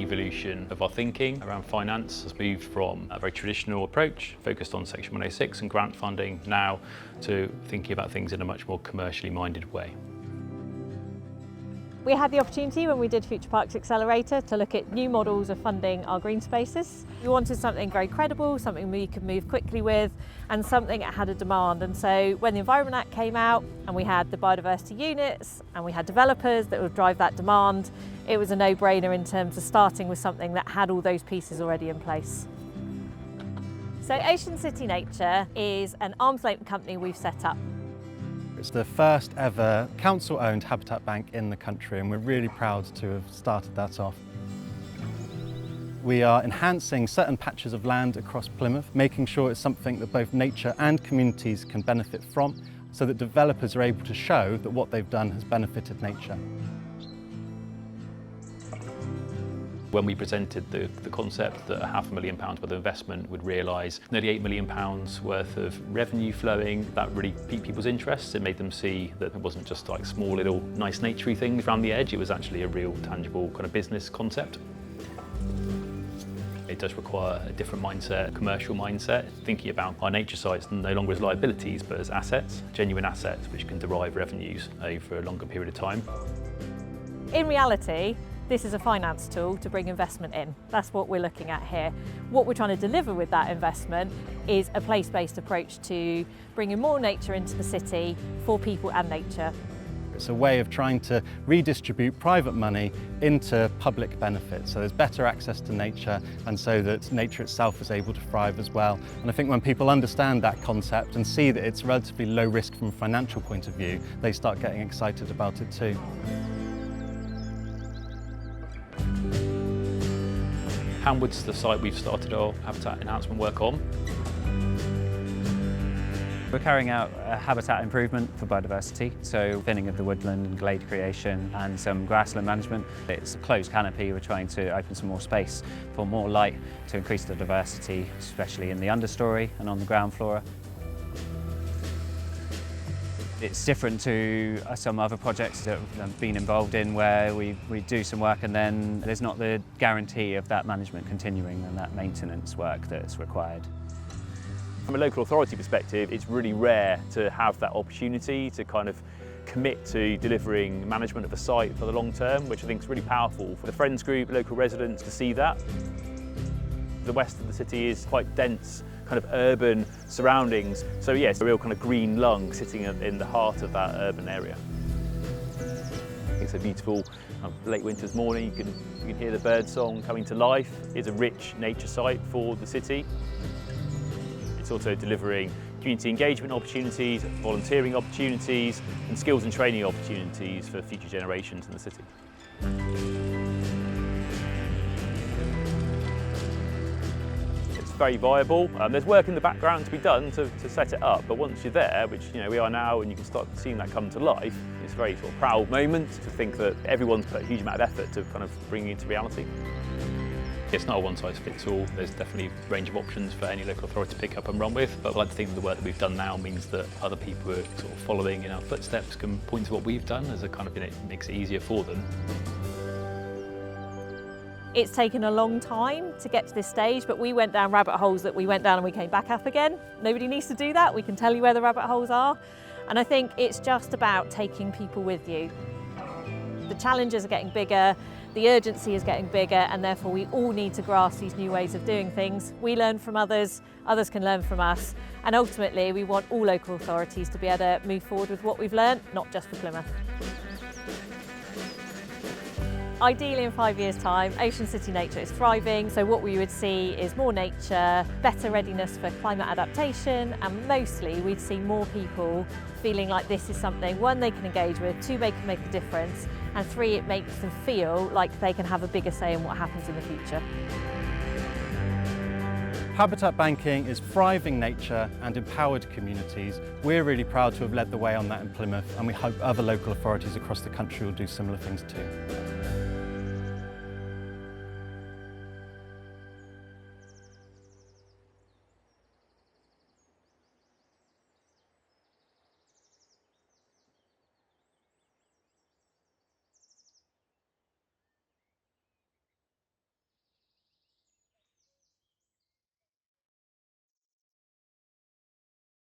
evolution of our thinking around finance has moved from a very traditional approach focused on Section 106 and grant funding now to thinking about things in a much more commercially minded way. We had the opportunity when we did Future Parks Accelerator to look at new models of funding our green spaces. We wanted something very credible, something we could move quickly with, and something that had a demand. And so when the Environment Act came out and we had the biodiversity units and we had developers that would drive that demand, it was a no-brainer in terms of starting with something that had all those pieces already in place. So Ocean City Nature is an arm's length company we've set up. It's the first ever council-owned habitat bank in the country, and we're really proud to have started that off. We are enhancing certain patches of land across Plymouth, making sure it's something that both nature and communities can benefit from, so that developers are able to show that what they've done has benefited nature. When we presented the concept that £500,000 worth of investment would realise nearly £8 million worth of revenue flowing, that really piqued people's interest. It made them see that it wasn't just like small little nice naturey things around the edge, it was actually a real tangible kind of business concept. It does require a different mindset, a commercial mindset, thinking about our nature sites no longer as liabilities but as assets, genuine assets which can derive revenues over a longer period of time. In reality, this is a finance tool to bring investment in. That's what we're looking at here. What we're trying to deliver with that investment is a place-based approach to bringing more nature into the city for people and nature. It's a way of trying to redistribute private money into public benefits, so there's better access to nature and so that nature itself is able to thrive as well. And I think when people understand that concept and see that it's relatively low risk from a financial point of view, they start getting excited about it too. Hamwood's the site we've started our habitat enhancement work on. We're carrying out a habitat improvement for biodiversity, so thinning of the woodland and glade creation and some grassland management. It's a closed canopy. We're trying to open some more space for more light to increase the diversity, especially in the understory and on the ground flora. It's different to some other projects that I've been involved in where we do some work and then there's not the guarantee of that management continuing and that maintenance work that's required. From a local authority perspective, it's really rare to have that opportunity to kind of commit to delivering management of a site for the long term, which I think is really powerful for the Friends group, local residents to see that. The west of the city is quite dense, kind of urban surroundings. So yes, a real kind of green lung sitting in the heart of that urban area. It's a beautiful late winter's morning, you can hear the bird song coming to life. It's a rich nature site for the city. It's also delivering community engagement opportunities, volunteering opportunities and skills and training opportunities for future generations in the city. Very viable. There's work in the background to be done to set it up, but once you're there, which we are now, and you can start seeing that come to life, it's a very sort of proud moment to think that everyone's put a huge amount of effort to kind of bring it into reality. It's not a one-size-fits-all. There's definitely a range of options for any local authority to pick up and run with, but I like to think that the work that we've done now means that other people who are sort of following in our footsteps can point to what we've done as a kind of, it makes it easier for them. It's taken a long time to get to this stage, but we went down rabbit holes that we went down and we came back up again. Nobody needs to do that. We can tell you where the rabbit holes are. And I think it's just about taking people with you. The challenges are getting bigger, the urgency is getting bigger, and therefore we all need to grasp these new ways of doing things. We learn from others, others can learn from us, and ultimately we want all local authorities to be able to move forward with what we've learned, not just for Plymouth. Ideally in 5 years' time, Ocean City Nature is thriving, so what we would see is more nature, better readiness for climate adaptation, and mostly we'd see more people feeling like this is something, one, they can engage with, two, they can make a difference, and three, it makes them feel like they can have a bigger say in what happens in the future. Habitat banking is thriving nature and empowered communities. We're really proud to have led the way on that in Plymouth, and we hope other local authorities across the country will do similar things too.